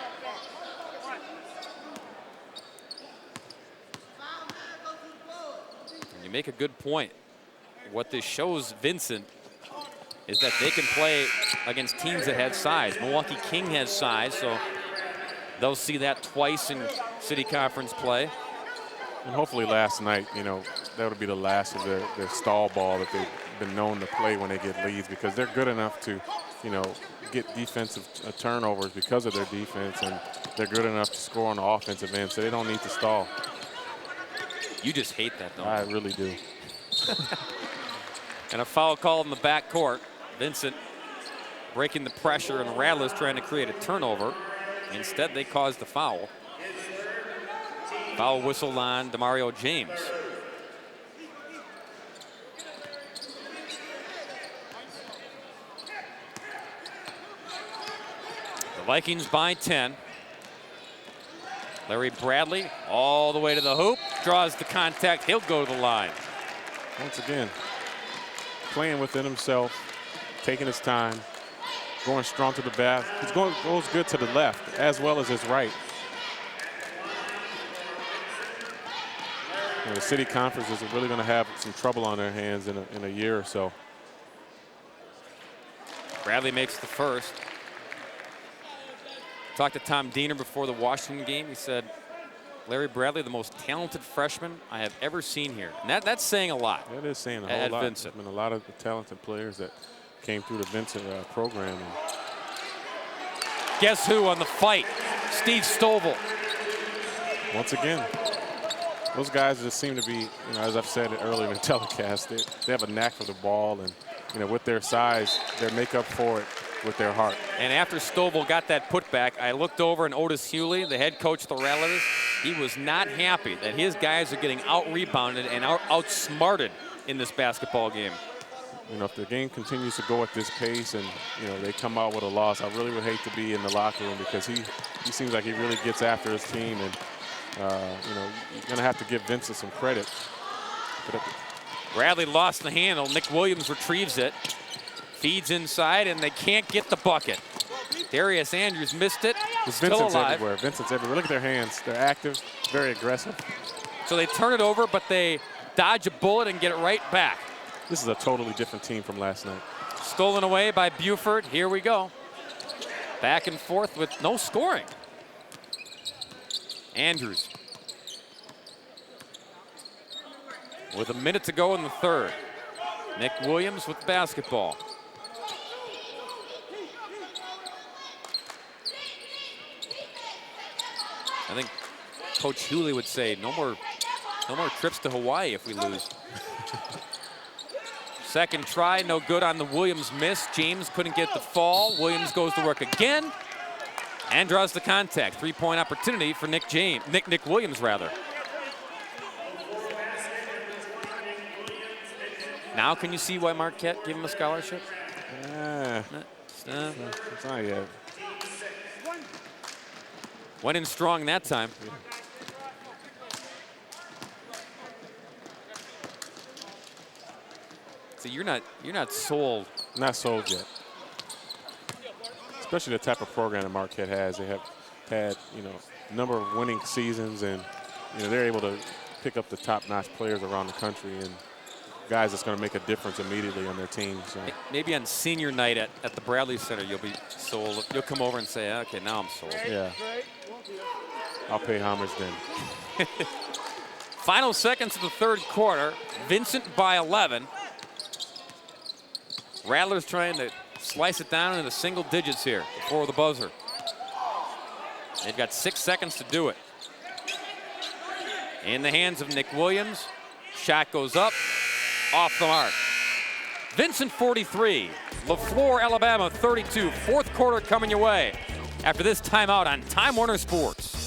And you make a good point. What this shows Vincent is that they can play against teams that have size. Milwaukee King has size, so they'll see that twice in City Conference play. And hopefully last night, you know, that'll be the last of their stall ball that they've been known to play when they get leads, because they're good enough to, you know, get defensive turnovers because of their defense, and they're good enough to score on the offensive end, so they don't need to stall. You just hate that, don't you? I really do. And a foul called in the back court. Vincent breaking the pressure, and the Rattlers trying to create a turnover. Instead, they caused the foul. Foul whistle on DeMarcus James. The Vikings by 10. Larry Bradley all the way to the hoop, draws the contact, he'll go to the line. Once again, playing within himself, taking his time, going strong to the basket. He goes good to the left as well as his right. And the city conference is really going to have some trouble on their hands in a year or so. Bradley makes the first. Talked to Tom Diener before the Washington game. He said, Larry Bradley, the most talented freshman I have ever seen here. And that's saying a lot. That is saying a whole lot. Vincent. There's been a lot of talented players that came through the Vincent program. And guess who on the fight? Steve Stovall. Once again, those guys just seem to be, as I've said earlier in the telecast, they have a knack for the ball, and with their size, they make up for it with their heart. And after Stovall got that putback, I looked over and Otis Hughley, the head coach of the Rattlers, he was not happy that his guys are getting out-rebounded and outsmarted in this basketball game. If the game continues to go at this pace and, they come out with a loss, I really would hate to be in the locker room because he seems like he really gets after his team. And, you're going to have to give Vincent some credit. Bradley lost the handle. Nick Williams retrieves it. Feeds inside, and they can't get the bucket. Darius Andrews missed it. Still Vincent's alive. everywhere. Vincent's everywhere. Look at their hands. They're active, very aggressive. So they turn it over, but they dodge a bullet and get it right back. This is a totally different team from last night. Stolen away by Buford. Here we go. Back and forth with no scoring. Andrews. With a minute to go in the third. Nick Williams with the basketball. I think Coach Hughley would say no more trips to Hawaii if we lose. Second try, no good on the Williams miss. James couldn't get the fall. Williams goes to work again and draws the contact. Three-point opportunity for Nick Williams rather. Now can you see why Marquette gave him a scholarship? It's not yet. Went in strong that time. So you're not sold. Not sold yet. Especially the type of program that Marquette has. They have had, a number of winning seasons, and they're able to pick up the top-notch players around the country and guys that's going to make a difference immediately on their team. So. Maybe on senior night at the Bradley Center, you'll be sold. You'll come over and say, okay, now I'm sold. Yeah. I'll pay homage then. Final seconds of the third quarter. Vincent by 11. Rattlers trying to slice it down into single digits here before the buzzer. They've got 6 seconds to do it. In the hands of Nick Williams. Shot goes up, off the mark. Vincent 43, LeFlore, Alabama 32. Fourth quarter coming your way after this timeout on Time Warner Sports.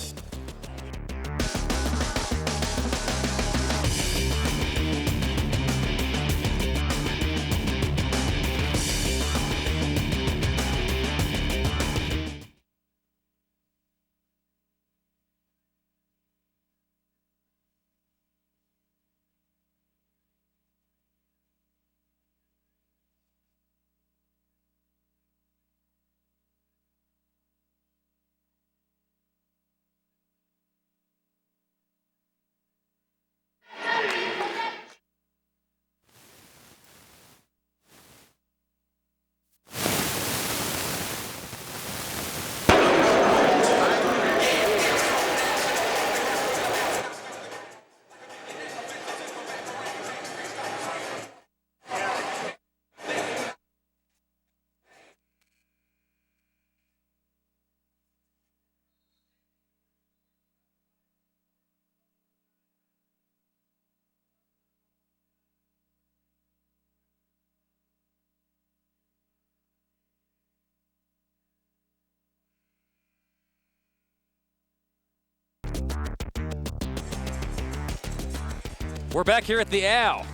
We're back here at the Al,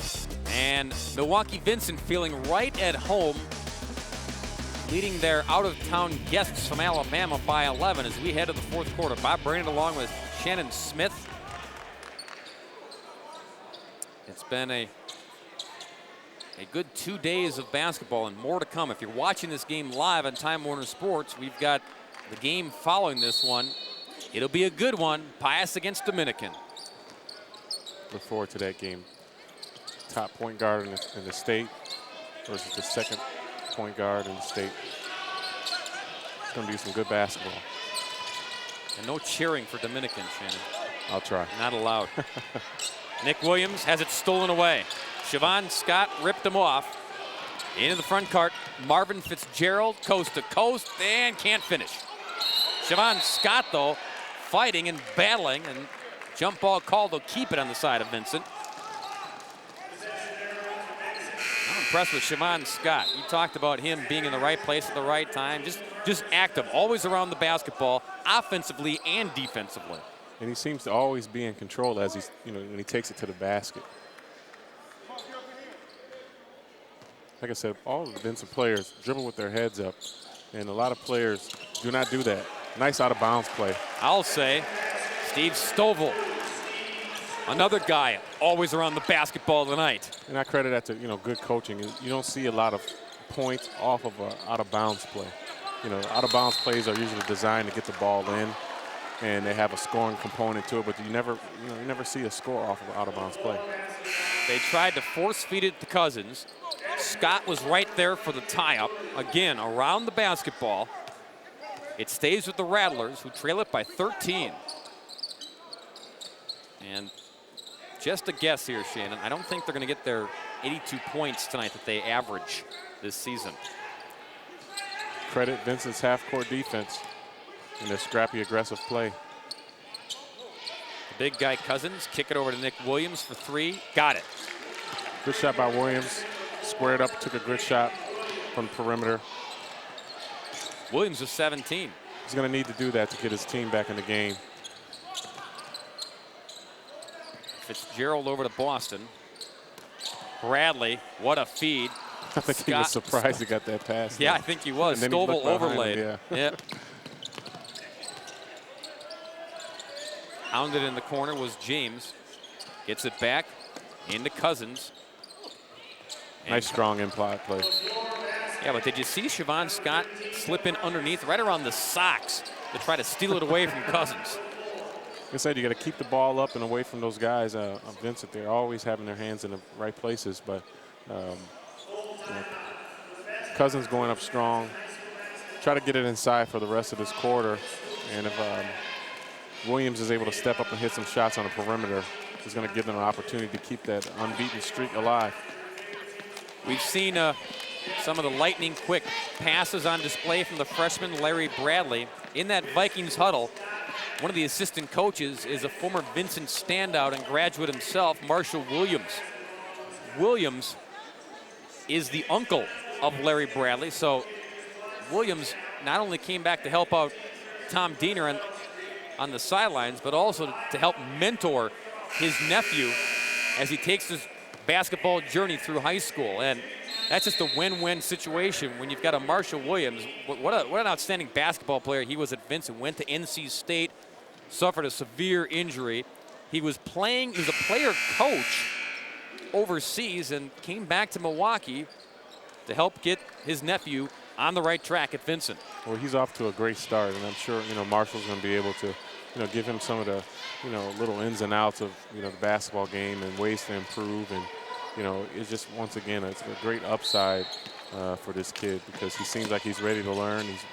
and Milwaukee Vincent feeling right at home, leading their out-of-town guests from Alabama by 11 as we head to the fourth quarter. Bob Brandon along with Shannon Smith. It's been a a good 2 days of basketball and more to come. If you're watching this game live on Time Warner Sports, we've got the game following this one. It'll be a good one. Pius against Dominican. Look forward to that game. Top point guard in the state versus the second point guard in the state. It's going to be some good basketball. And no cheering for Dominican, Shannon. I'll try. Not allowed. Nick Williams has it stolen away. Siobhan Scott ripped him off. Into the front court, Marvin Fitzgerald, coast to coast, and can't finish. Siobhan Scott, though, fighting and battling, and jump ball called. They'll keep it on the side of Vincent. I'm impressed with Siobhan Scott. You talked about him being in the right place at the right time, just active, always around the basketball, offensively and defensively. And he seems to always be in control as he's, when he takes it to the basket. Like I said, all of the Vincent players dribble with their heads up, and a lot of players do not do that. Nice out-of-bounds play. I'll say Steve Stovall, another guy always around the basketball tonight. And I credit that to, good coaching. You don't see a lot of points off of an out-of-bounds play. Out-of-bounds plays are usually designed to get the ball in, and they have a scoring component to it, but you never see a score off of an out-of-bounds play. They tried to force feed it to Cousins. Scott was right there for the tie-up. Again, around the basketball. It stays with the Rattlers, who trail it by 13. And just a guess here, Shannon, I don't think they're going to get their 82 points tonight that they average this season. Credit Vincent's half-court defense and their scrappy, aggressive play. The big guy Cousins, kick it over to Nick Williams for three. Got it. Good shot by Williams. Squared up, took a good shot from the perimeter. Williams was 17. He's going to need to do that to get his team back in the game. Fitzgerald over to Boston. Bradley, what a feed. I think he was surprised he got that pass. Yeah, I think he was. Stovall overlaid. Yep. Hounded in the corner was James. Gets it back into Cousins. Nice strong implied play. Yeah, but did you see Siobhan Scott slip in underneath right around the socks to try to steal it away from Cousins? Like I said, you got to keep the ball up and away from those guys. Vincent, they're always having their hands in the right places, but Cousins going up strong. Try to get it inside for the rest of this quarter, and if Williams is able to step up and hit some shots on the perimeter, he's going to give them an opportunity to keep that unbeaten streak alive. We've seen some of the lightning quick passes on display from the freshman Larry Bradley. In that Vikings huddle, one of the assistant coaches is a former Vincent standout and graduate himself, Marshall Williams. Williams is the uncle of Larry Bradley, so Williams not only came back to help out Tom Diener on the sidelines, but also to help mentor his nephew as he takes his basketball journey through high school. And that's just a win-win situation when you've got a Marshall Williams. What an outstanding basketball player he was at Vincent. Went to NC State, suffered a severe injury. He was a player coach overseas and came back to Milwaukee to help get his nephew on the right track at Vincent. Well, he's off to a great start, and I'm sure Marshall's going to be able to give him some of the little ins and outs of the basketball game and ways to improve. And it's just, once again, it's a great upside for this kid because he seems like he's ready to learn. He's